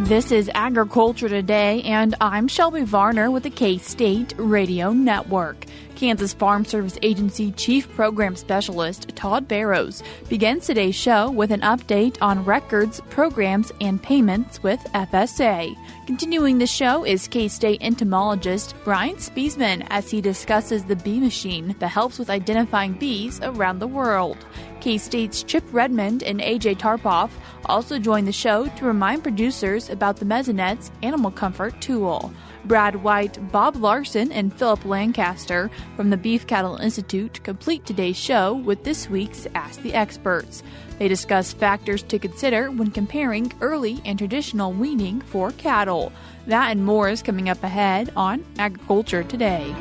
This is Agriculture Today, and I'm Shelby Varner with the K-State Radio Network. Kansas Farm Service Agency Chief Program Specialist Todd Barrows begins today's show with an update on records, programs, and payments with FSA. Continuing the show is K-State entomologist Brian Speisman as he discusses the bee machine that helps with identifying bees around the world. K-State's Chip Redmond and A.J. Tarpoff also join the show to remind producers about the Mesonet's animal comfort tool. Brad White, Bob Larson, and Phillip Lancaster from the Beef Cattle Institute complete today's show with this week's Ask the Experts. They discuss factors to consider when comparing early and traditional weaning for cattle. That and more is coming up ahead on Agriculture Today.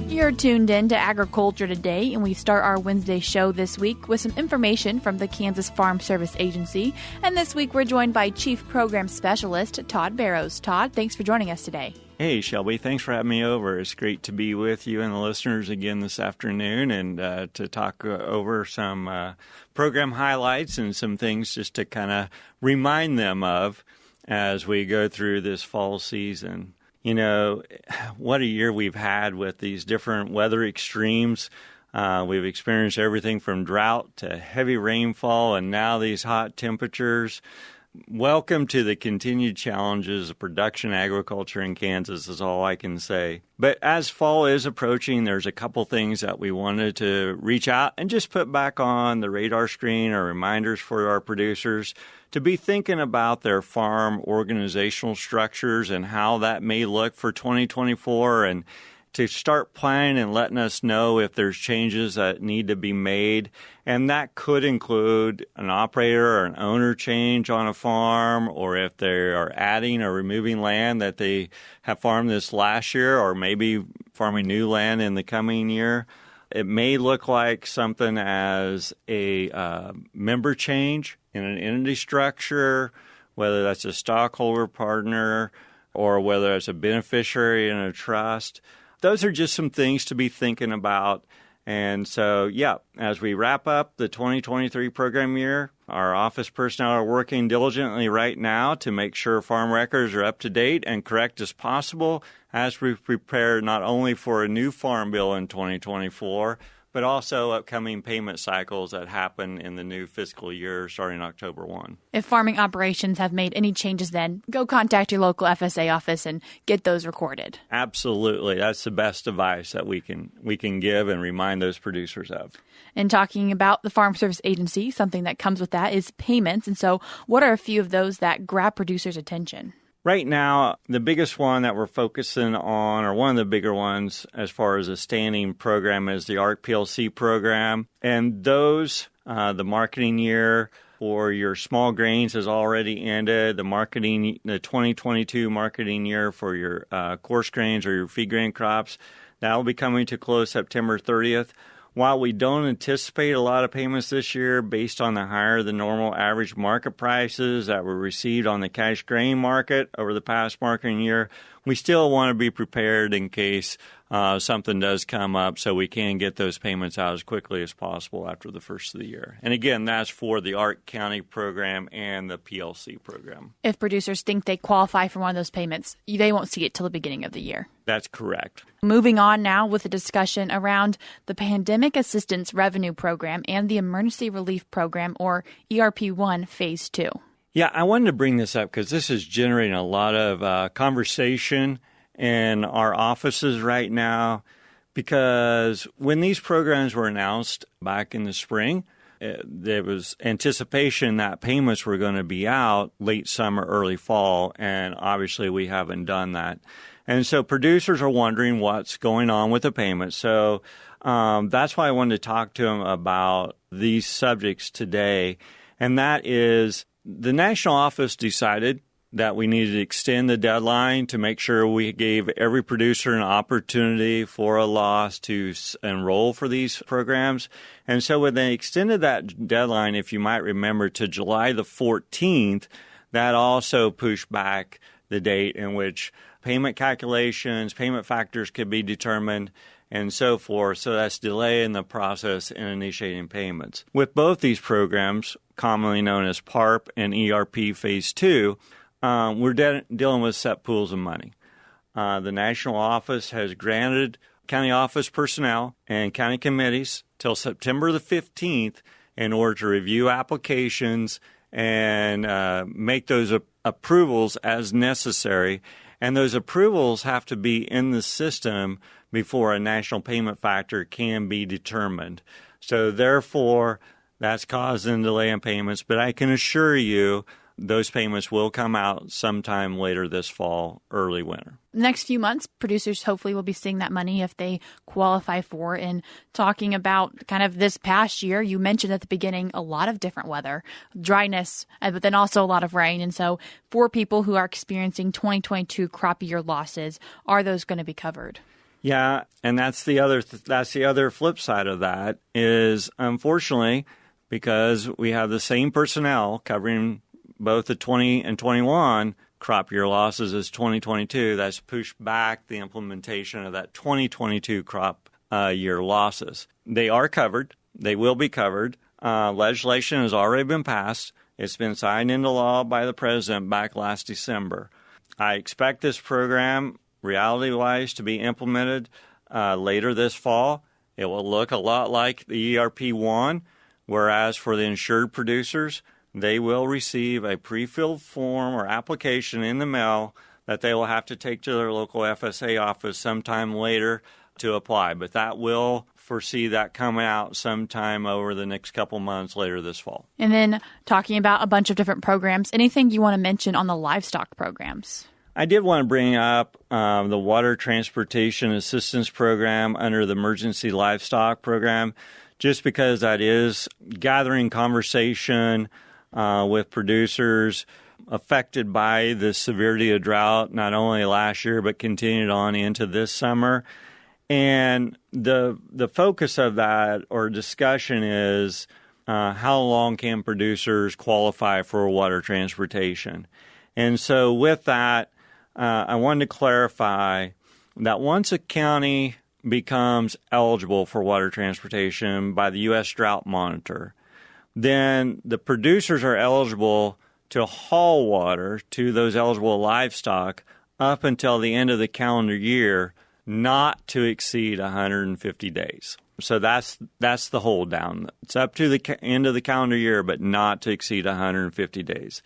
You're tuned in to Agriculture Today, and we start our Wednesday show this week with some information from the Kansas Farm Service Agency. And this week we're joined by Chief Program Specialist Todd Barrows. Todd, thanks for joining us today. Hey, Shelby. Thanks for having me over. It's great to be with you and the listeners again this afternoon and to talk over some program highlights and some things just to kind of remind them of as we go through this fall season. You know, what a year we've had with these different weather extremes. We've experienced everything from drought to heavy rainfall and now these hot temperatures. Welcome to the continued challenges of production agriculture in Kansas is all I can say. But as fall is approaching, there's a couple things that we wanted to reach out and just put back on the radar screen or reminders for our producers to be thinking about their farm organizational structures and how that may look for 2024 and to start planning and letting us know if there's changes that need to be made. And that could include an operator or an owner change on a farm, or if they are adding or removing land that they have farmed this last year, or maybe farming new land in the coming year. It may look like something as a member change in an entity structure, whether that's a stockholder partner or whether it's a beneficiary in a trust. Those are just some things to be thinking about. And so, as we wrap up the 2023 program year, our office personnel are working diligently right now to make sure farm records are up to date and correct as possible as we prepare not only for a new farm bill in 2024, but also upcoming payment cycles that happen in the new fiscal year starting October 1. If farming operations have made any changes, then go contact your local FSA office and get those recorded. Absolutely. That's the best advice that we can give and remind those producers of. And talking about the Farm Service Agency, something that comes with that is payments. And so what are a few of those that grab producers' attention? Right now, the biggest one that we're focusing on, or one of the bigger ones as far as a standing program, is the ARC PLC program. And those, the marketing year for your small grains has already ended. The 2022 marketing year for your coarse grains or your feed grain crops, that will be coming to close September 30th. While we don't anticipate a lot of payments this year based on the higher than normal average market prices that were received on the cash grain market over the past marketing year, we still want to be prepared in case something does come up so we can get those payments out as quickly as possible after the first of the year. And again, that's for the ARC County program and the PLC program. If producers think they qualify for one of those payments, they won't see it till the beginning of the year. That's correct. Moving on now with a discussion around the Pandemic Assistance Revenue Program and the Emergency Relief Program, or ERP1 Phase 2. Yeah, I wanted to bring this up because this is generating a lot of conversation in our offices right now, because when these programs were announced back in the spring, there was anticipation that payments were going to be out late summer, early fall, and obviously we haven't done that. And so producers are wondering what's going on with the payments. So that's why I wanted to talk to them about these subjects today, and that is the national office decided that we needed to extend the deadline to make sure we gave every producer an opportunity for a loss to enroll for these programs. And so when they extended that deadline, if you might remember, to July the 14th, that also pushed back the date in which payment calculations, payment factors could be determined, and so forth. So that's delay in the process in initiating payments. With both these programs, commonly known as PARP and ERP Phase 2, we're dealing with set pools of money. The national office has granted county office personnel and county committees till September the 15th in order to review applications and make those approvals as necessary. And those approvals have to be in the system before a national payment factor can be determined. So therefore, that's causing delay in payments. But I can assure you those payments will come out sometime later this fall, early winter. The next few months, producers hopefully will be seeing that money if they qualify for. And talking about kind of this past year, you mentioned at the beginning a lot of different weather, dryness, but then also a lot of rain. And so for people who are experiencing 2022 crop year losses, are those going to be covered? Yeah, and that's the other flip side of that is, unfortunately, because we have the same personnel covering both the 20 and 21 crop year losses as 2022, that's pushed back the implementation of that 2022 crop year losses. They are covered. They will be covered. Legislation has already been passed. It's been signed into law by the president back last December. I expect this program, reality-wise, to be implemented later this fall. It will look a lot like the ERP1, whereas for the insured producers, they will receive a pre-filled form or application in the mail that they will have to take to their local FSA office sometime later to apply. But that will foresee that coming out sometime over the next couple months later this fall. And then talking about a bunch of different programs, anything you want to mention on the livestock programs? I did want to bring up the Water Transportation Assistance Program under the Emergency Livestock Program, just because that is gathering conversation with producers affected by the severity of drought, not only last year, but continued on into this summer. And the focus of that or discussion is how long can producers qualify for water transportation? And so with that, I wanted to clarify that once a county becomes eligible for water transportation by the U.S. Drought Monitor, then the producers are eligible to haul water to those eligible livestock up until the end of the calendar year, not to exceed 150 days. So that's the hold down. It's up to the end of the calendar year, but not to exceed 150 days.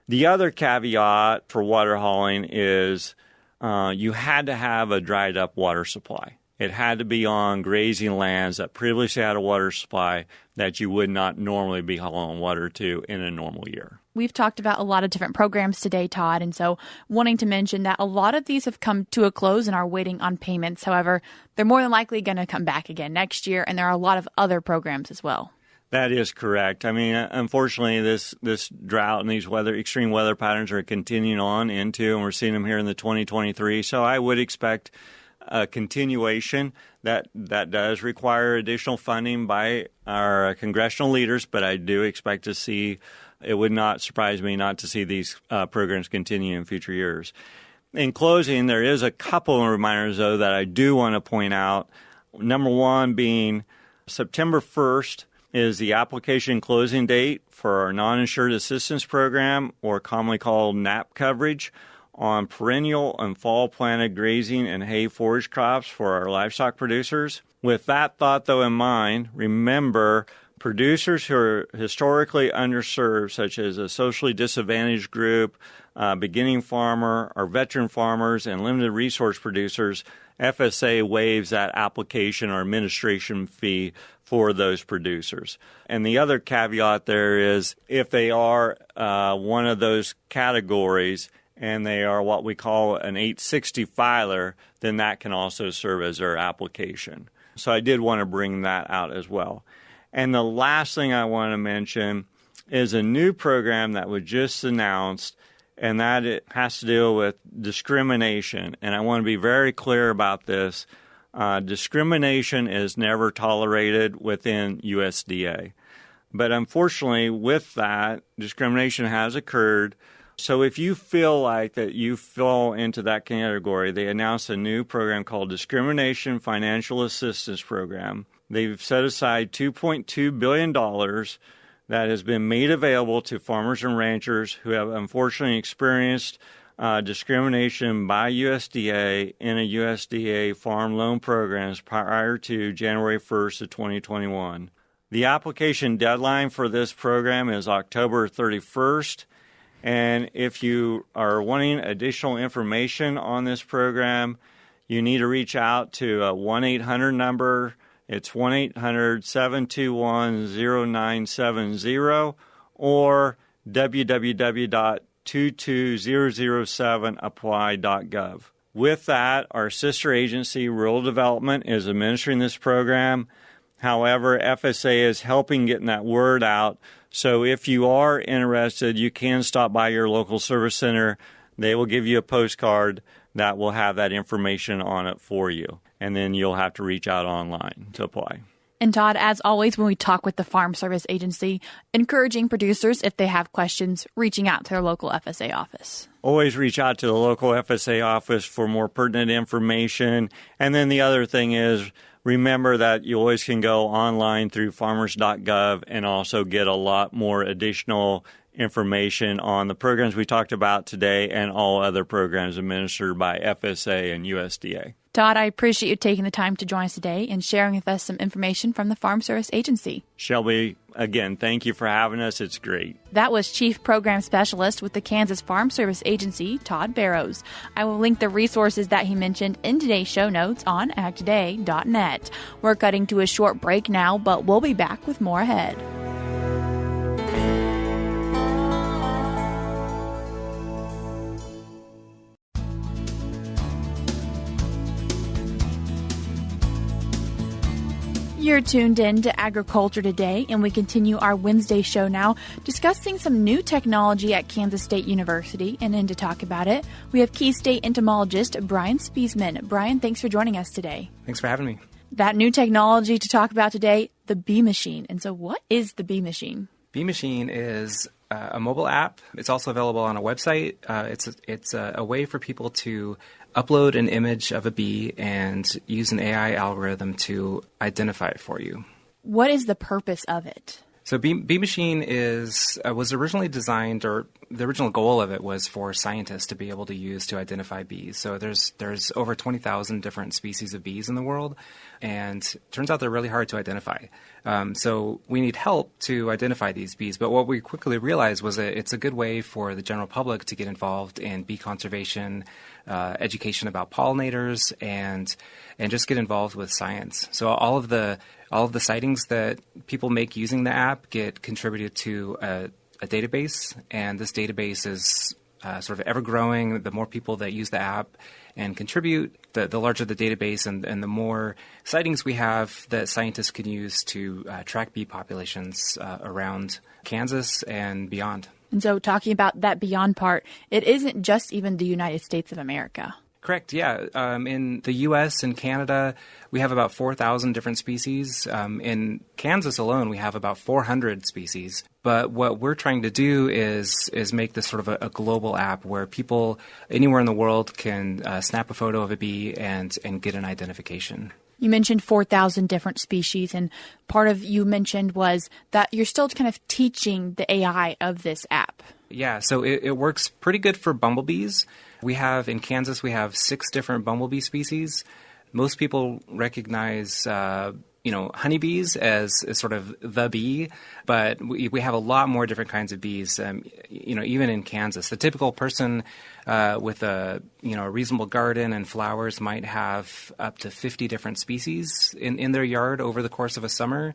The other caveat for water hauling is you had to have a dried up water supply. It had to be on grazing lands that previously had a water supply that you would not normally be hauling water to in a normal year. We've talked about a lot of different programs today, Todd, and so wanting to mention that a lot of these have come to a close and are waiting on payments. However, they're more than likely going to come back again next year, and there are a lot of other programs as well. That is correct. I mean, unfortunately, this drought and these extreme weather patterns are continuing on into, and we're seeing them here in the 2023. So I would expect a continuation that does require additional funding by our congressional leaders, but I do expect to see, it would not surprise me not to see these programs continue in future years. In closing, there is a couple of reminders, though, that I do want to point out. Number one being September 1st is the application closing date for our non-insured assistance program, or commonly called NAP coverage, on perennial and fall planted grazing and hay forage crops for our livestock producers. With that thought, though, in mind, remember producers who are historically underserved, such as a socially disadvantaged group, beginning farmer, or veteran farmers, and limited resource producers, FSA waives that application or administration fee for those producers. And the other caveat there is if they are one of those categories and they are what we call an 860 filer, then that can also serve as their application. So I did want to bring that out as well. And the last thing I want to mention is a new program that was just announced, and that it has to deal with discrimination. And I want to be very clear about this. Discrimination is never tolerated within USDA. But unfortunately, with that, discrimination has occurred. So if you feel like that you fall into that category, they announced a new program called Discrimination Financial Assistance Program. They've set aside $2.2 billion that has been made available to farmers and ranchers who have unfortunately experienced discrimination by USDA in a USDA farm loan programs prior to January 1st of 2021. The application deadline for this program is October 31st. And if you are wanting additional information on this program, you need to reach out to a 1-800 number. It's 1-800-721-0970 or www.22007apply.gov. With that, our sister agency, Rural Development, is administering this program. However, FSA is helping getting that word out. So if you are interested, you can stop by your local service center. They will give you a postcard that will have that information on it for you. And then you'll have to reach out online to apply. And Todd, as always, when we talk with the Farm Service Agency, encouraging producers, if they have questions, reaching out to their local FSA office. Always reach out to the local FSA office for more pertinent information. And then the other thing is, remember that you always can go online through Farmers.gov and also get a lot more additional information on the programs we talked about today and all other programs administered by FSA and USDA. Todd, I appreciate you taking the time to join us today and sharing with us some information from the Farm Service Agency. Shelby, again, thank you for having us. It's great. That was Chief Program Specialist with the Kansas Farm Service Agency, Todd Barrows. I will link the resources that he mentioned in today's show notes on agtoday.net. We're cutting to a short break now, but we'll be back with more ahead. You're tuned in to Agriculture Today, and we continue our Wednesday show now, discussing some new technology at Kansas State University. And in to talk about it, we have Key State entomologist Brian Speisman. Brian, thanks for joining us today. Thanks for having me. That new technology to talk about today, the bee machine. And so what is the bee machine? Bee machine is a mobile app. It's also available on a website. It's a way for people to upload an image of a bee and use an AI algorithm to identify it for you. What is the purpose of it? So Bee Machine was originally designed, or the original goal of it was for scientists to be able to use to identify bees. So there's over 20,000 different species of bees in the world, and it turns out they're really hard to identify. So we need help to identify these bees. But what we quickly realized was that it's a good way for the general public to get involved in bee conservation, education about pollinators, and just get involved with science. So all of the sightings that people make using the app get contributed to a database, and this database is sort of ever-growing. The more people that use the app and contribute, the larger the database, and the more sightings we have that scientists can use to track bee populations around Kansas and beyond. And so talking about that beyond part, it isn't just even the United States of America. Correct, yeah. In the U.S. and Canada, we have about 4,000 different species. In Kansas alone, we have about 400 species. But what we're trying to do is make this sort of a global app where people anywhere in the world can snap a photo of a bee and get an identification. You mentioned 4,000 different species, and part of you mentioned was that you're still kind of teaching the AI of this app. Yeah, so it works pretty good for bumblebees. In Kansas, we have 6 different bumblebee species. Most people recognize, honeybees as sort of the bee, but we have a lot more different kinds of bees, even in Kansas. The typical person with a reasonable garden and flowers might have up to 50 different species in their yard over the course of a summer.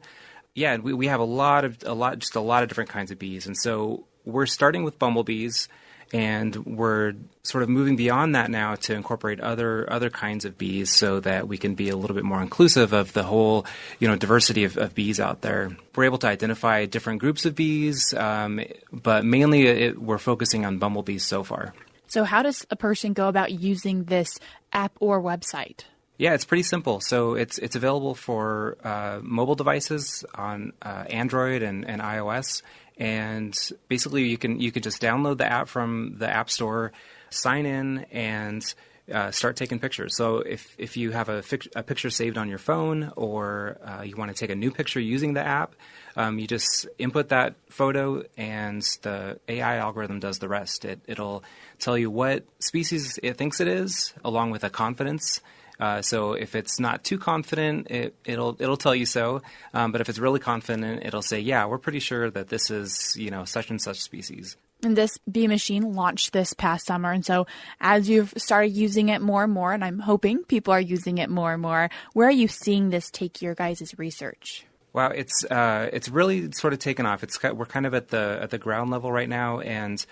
Yeah, we have a lot of different kinds of bees. And so we're starting with bumblebees, and we're sort of moving beyond that now to incorporate other kinds of bees so that we can be a little bit more inclusive of the whole, diversity of bees out there. We're able to identify different groups of bees, but mainly we're focusing on bumblebees so far. So how does a person go about using this app or website? Yeah, it's pretty simple. So it's available for mobile devices on Android and iOS, and basically you can just download the app from the App Store, sign in, and start taking pictures. So if you have a picture saved on your phone, or you want to take a new picture using the app, you just input that photo, and the AI algorithm does the rest. It'll tell you what species it thinks it is, along with a confidence. So if it's not too confident, it'll tell you so. But if it's really confident, it'll say, yeah, we're pretty sure that this is, such and such species. And this bee machine launched this past summer. And so as you've started using it more and more, and I'm hoping people are using it more and more, where are you seeing this take your guys' research? Wow, it's really sort of taken off. We're kind of at the ground level right now, and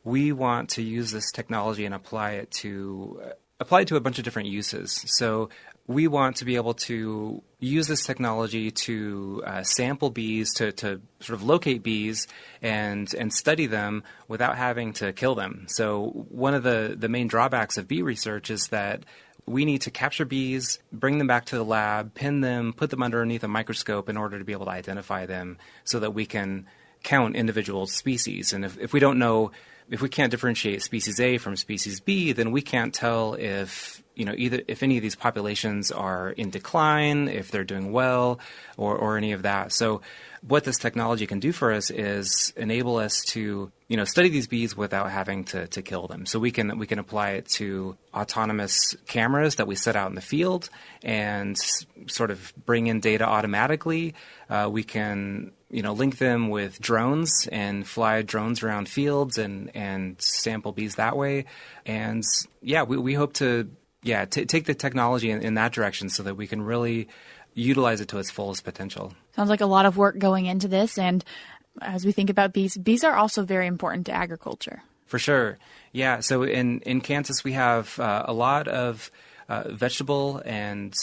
we want to use this technology and apply it to a bunch of different uses. So we want to be able to use this technology to sample bees, to sort of locate bees and study them without having to kill them. So one of the main drawbacks of bee research is that we need to capture bees, bring them back to the lab, pin them, put them underneath a microscope in order to be able to identify them so that we can count individual species. And if we don't know, if we can't differentiate species A from species B, then we can't tell if any of these populations are in decline, if they're doing well, or any of that. So what this technology can do for us is enable us to study these bees without having to kill them. So we can apply it to autonomous cameras that we set out in the field and sort of bring in data automatically. We can link them with drones and fly drones around fields and sample bees that way. And yeah, we hope to take the technology in that direction so that we can really utilize it to its fullest potential. Sounds like a lot of work going into this. And as we think about bees are also very important to agriculture. For sure. Yeah. So in Kansas, we have a lot of vegetable and,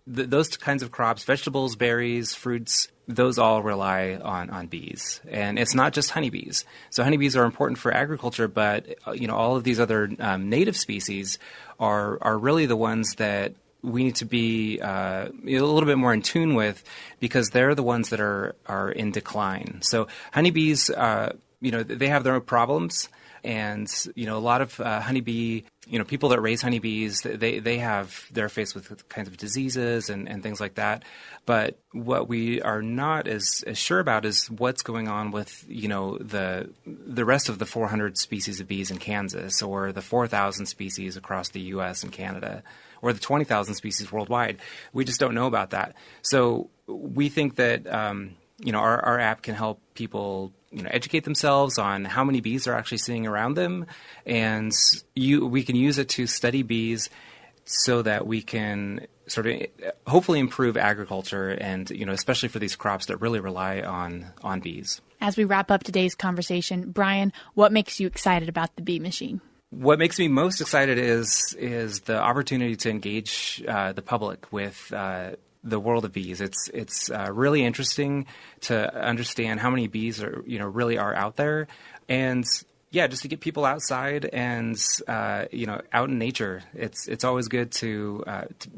those kinds of crops, vegetables, berries, fruits, those all rely on bees. And it's not just honeybees. So honeybees are important for agriculture, but, all of these other native species are really the ones that we need to be a little bit more in tune with, because they're the ones that are in decline. So honeybees, they have their own problems. And, a lot of honeybee, people that raise honeybees, they're faced with kinds of diseases and things like that. But what we are not as sure about is what's going on with, the rest of the 400 species of bees in Kansas, or the 4,000 species across the U.S. and Canada, or the 20,000 species worldwide. We just don't know about that. So we think that, our app can help people educate themselves on how many bees they're actually seeing around them, and we can use it to study bees so that we can sort of hopefully improve agriculture, and especially for these crops that really rely on bees. As we wrap up today's conversation, Brian, what makes you excited about the bee machine? What makes me most excited is the opportunity to engage the public with the world of bees. It's really interesting to understand how many bees really are out there, and just to get people outside and out in nature. It's always good to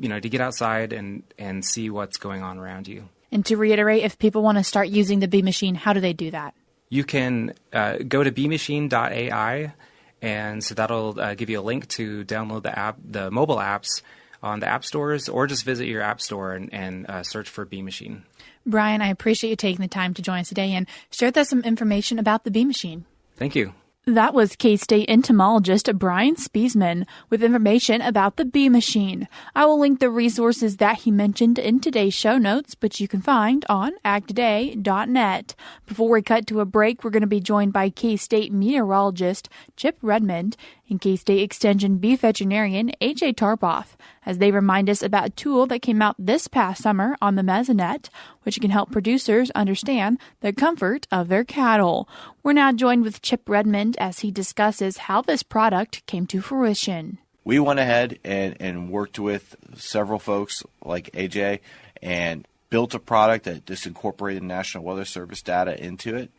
get outside and see what's going on around you. And to reiterate, if people want to start using the bee machine, how do they do that? You can go to beemachine.ai, and so that'll give you a link to download the mobile apps on the app stores, or just visit your app store and search for Bee Machine. Brian, I appreciate you taking the time to join us today and share with us some information about the Bee Machine. Thank you. That was K-State entomologist Brian Speisman with information about the Bee Machine. I will link the resources that he mentioned in today's show notes, which you can find on agtoday.net. Before we cut to a break, we're going to be joined by K-State meteorologist Chip Redmond and K-State Extension bee veterinarian A.J. Tarpoff, as they remind us about a tool that came out this past summer on the Mesonet, which can help producers understand the comfort of their cattle. We're now joined with Chip Redmond as he discusses how this product came to fruition. We went ahead and worked with several folks like AJ and built a product that just incorporated National Weather Service data into it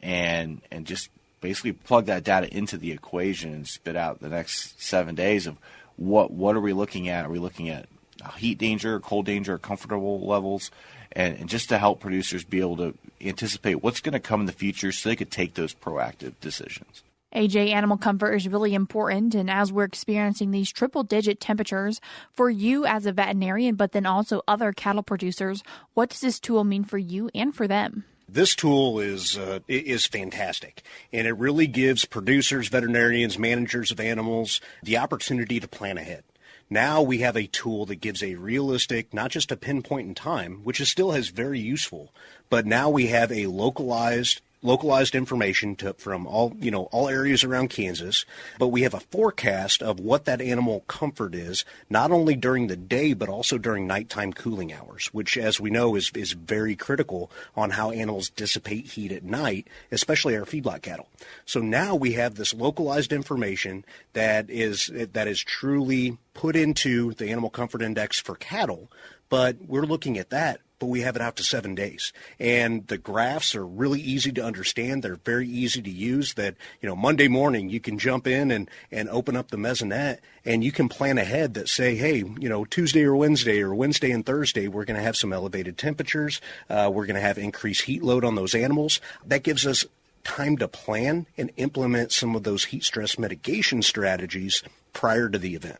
and just basically plug that data into the equation and spit out the next 7 days of what are we looking at? Are we looking at heat danger, cold danger, comfortable levels? And just to help producers be able to anticipate what's going to come in the future so they could take those proactive decisions. A.J., animal comfort is really important, and as we're experiencing these triple-digit temperatures, for you as a veterinarian, but then also other cattle producers, what does this tool mean for you and for them? This tool is fantastic, and it really gives producers, veterinarians, managers of animals the opportunity to plan ahead. Now we have a tool that gives a realistic, not just a pinpoint in time, which is still is very useful, but now we have a localized information from all areas around Kansas, but we have a forecast of what that animal comfort is, not only during the day, but also during nighttime cooling hours, which, as we know, is very critical on how animals dissipate heat at night, especially our feedlot cattle. So now we have this localized information that is truly put into the Animal Comfort Index for cattle, but we're looking at that. But we have it out to 7 days. And the graphs are really easy to understand. They're very easy to use. That, Monday morning you can jump in and open up the Mesonet and you can plan ahead that say, hey, Tuesday or Wednesday and Thursday, we're going to have some elevated temperatures. We're going to have increased heat load on those animals. That gives us time to plan and implement some of those heat stress mitigation strategies prior to the event.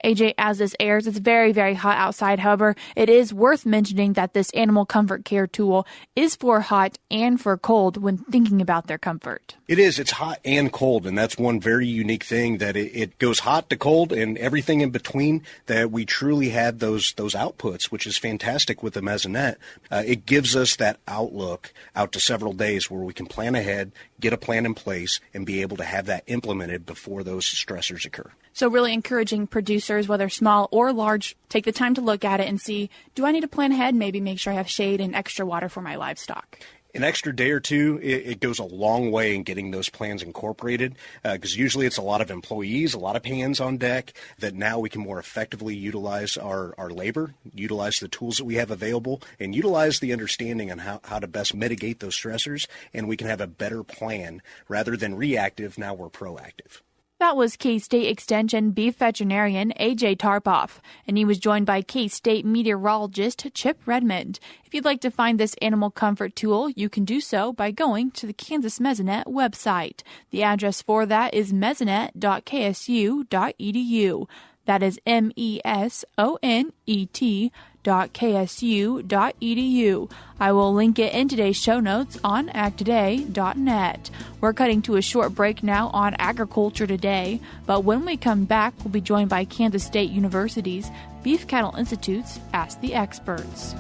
A.J., as this airs, it's very, very hot outside. However, it is worth mentioning that this animal comfort care tool is for hot and for cold when thinking about their comfort. It is. It's hot and cold, and that's one very unique thing, that it goes hot to cold and everything in between, that we truly have those outputs, which is fantastic with the Mesonet. It gives us that outlook out to several days where we can plan ahead, get a plan in place, and be able to have that implemented before those stressors occur. So really encouraging producers, whether small or large, take the time to look at it and see, do I need to plan ahead? Maybe make sure I have shade and extra water for my livestock. An extra day or two, it goes a long way in getting those plans incorporated, because usually it's a lot of employees, a lot of hands on deck, that now we can more effectively utilize our labor, utilize the tools that we have available, and utilize the understanding on how to best mitigate those stressors, and we can have a better plan. Rather than reactive, now we're proactive. That was K-State Extension beef veterinarian A.J. Tarpoff, and he was joined by K-State meteorologist Chip Redmond. If you'd like to find this animal comfort tool, you can do so by going to the Kansas Mesonet website. The address for that is mesonet.ksu.edu. That is mesonet.ksu.edu. I will link it in today's show notes on agtoday.net. We're cutting to a short break now on Agriculture Today, but when we come back, we'll be joined by Kansas State University's Beef Cattle Institute's Ask the Experts.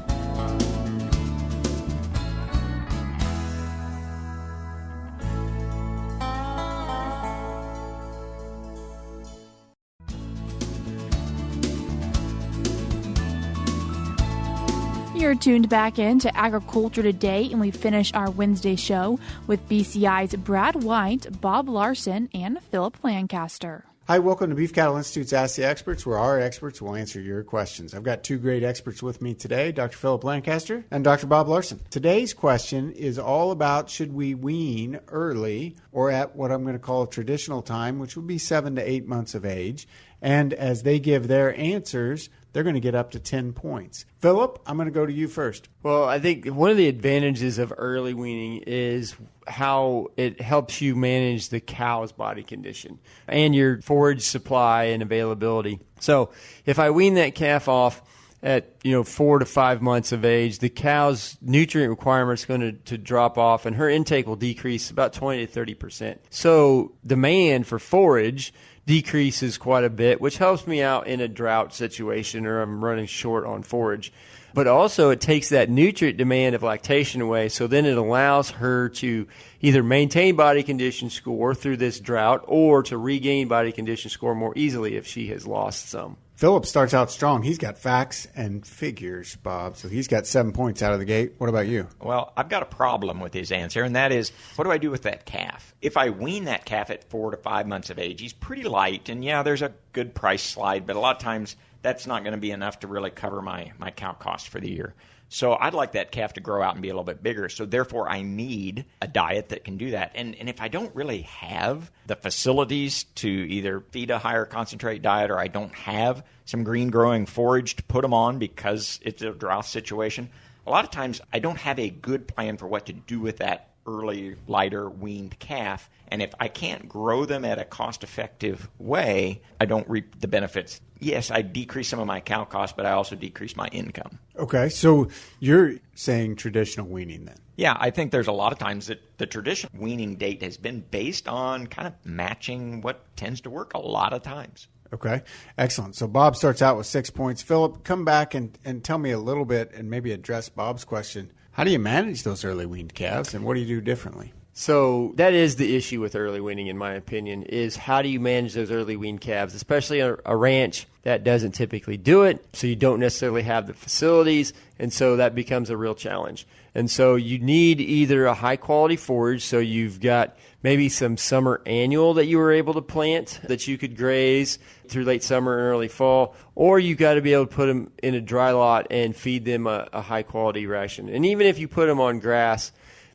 You're tuned back in to Agriculture Today, and we finish our Wednesday show with BCI's Brad White, Bob Larson, and Phillip Lancaster. Hi, welcome to Beef Cattle Institute's Ask the Experts, where our experts will answer your questions. I've got two great experts with me today, Dr. Phillip Lancaster and Dr. Bob Larson. Today's question is all about, should we wean early or at what I'm going to call traditional time, which would be 7 to 8 months of age. And as they give their answers, they're going to get up to 10 points. Phillip, I'm going to go to you first. Well, I think one of the advantages of early weaning is how it helps you manage the cow's body condition and your forage supply and availability. So if I wean that calf off at 4 to 5 months of age, the cow's nutrient requirements are going to drop off, and her intake will decrease about 20 to 30%. So demand for forage decreases quite a bit, which helps me out in a drought situation or I'm running short on forage. But also it takes that nutrient demand of lactation away, so then it allows her to either maintain body condition score through this drought or to regain body condition score more easily if she has lost some. Phillip starts out strong. He's got facts and figures, Bob. So he's got 7 points out of the gate. What about you? Well, I've got a problem with his answer, and that is, what do I do with that calf? If I wean that calf at 4 to 5 months of age, he's pretty light, and yeah, there's a good price slide, but a lot of times that's not going to be enough to really cover my cow cost for the year. So I'd like that calf to grow out and be a little bit bigger. So therefore, I need a diet that can do that. And if I don't really have the facilities to either feed a higher concentrate diet, or I don't have some green growing forage to put them on because it's a drought situation, a lot of times I don't have a good plan for what to do with that early, lighter, weaned calf. And if I can't grow them at a cost-effective way, I don't reap the benefits. Yes, I decrease some of my cow costs, but I also decrease my income. Okay, so you're saying traditional weaning then? Yeah, I think there's a lot of times that the traditional weaning date has been based on kind of matching what tends to work a lot of times. Okay, excellent. So Bob starts out with 6 points. Phillip, come back and tell me a little bit and maybe address Bob's question. How do you manage those early weaned calves, and what do you do differently? So that is the issue with early weaning, in my opinion, is how do you manage those early weaned calves, especially a ranch that doesn't typically do it, so you don't necessarily have the facilities, and so that becomes a real challenge. And so you need either a high-quality forage, so you've got maybe some summer annual that you were able to plant that you could graze through late summer and early fall, or you got to be able to put them in a dry lot and feed them a high-quality ration. And even if you put them on grass,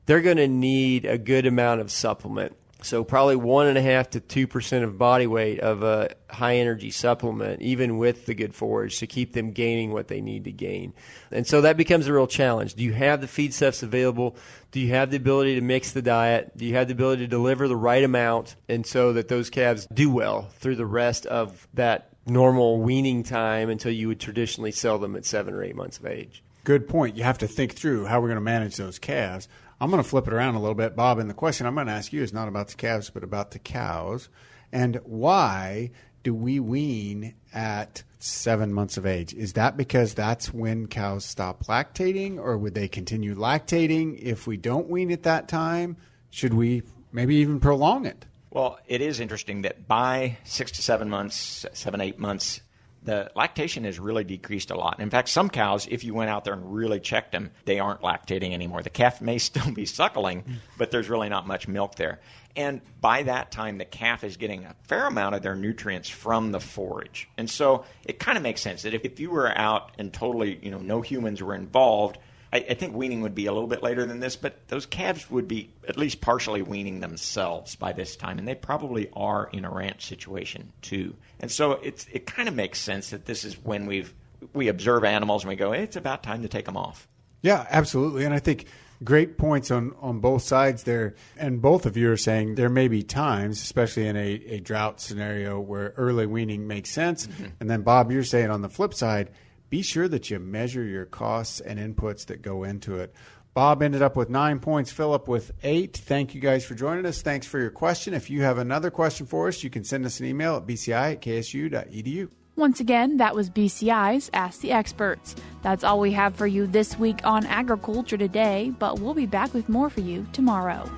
they're going to need a good amount of supplement. So probably 1.5% to 2% of body weight of a high-energy supplement, even with the good forage, to keep them gaining what they need to gain. And so that becomes a real challenge. Do you have the feedstuffs available? Do you have the ability to mix the diet? Do you have the ability to deliver the right amount? And so that those calves do well through the rest of that normal weaning time until you would traditionally sell them at 7 or 8 months of age. Good point. You have to think through how we're going to manage those calves. I'm going to flip it around a little bit, Bob, and the question I'm going to ask you is not about the calves, but about the cows. And why do we wean at 7 months of age? Is that because that's when cows stop lactating, or would they continue lactating if we don't wean at that time? Should we maybe even prolong it? Well, it is interesting that by 6 to 7 months, 7, 8 months, the lactation has really decreased a lot. In fact, some cows, if you went out there and really checked them, they aren't lactating anymore. The calf may still be suckling, but there's really not much milk there. And by that time, the calf is getting a fair amount of their nutrients from the forage. And so it kind of makes sense that if you were out and totally, no humans were involved, I think weaning would be a little bit later than this, but those calves would be at least partially weaning themselves by this time, and they probably are in a ranch situation too. And so it kind of makes sense that this is when we observe animals and we go, hey, it's about time to take them off. Yeah, absolutely. And I think great points on both sides there. And both of you are saying there may be times, especially in a drought scenario, where early weaning makes sense. Mm-hmm. And then, Bob, you're saying on the flip side, be sure that you measure your costs and inputs that go into it. Bob ended up with 9 points, Phillip with 8. Thank you guys for joining us. Thanks for your question. If you have another question for us, you can send us an email at bci@ksu.edu. Once again, that was BCI's Ask the Experts. That's all we have for you this week on Agriculture Today, but we'll be back with more for you tomorrow.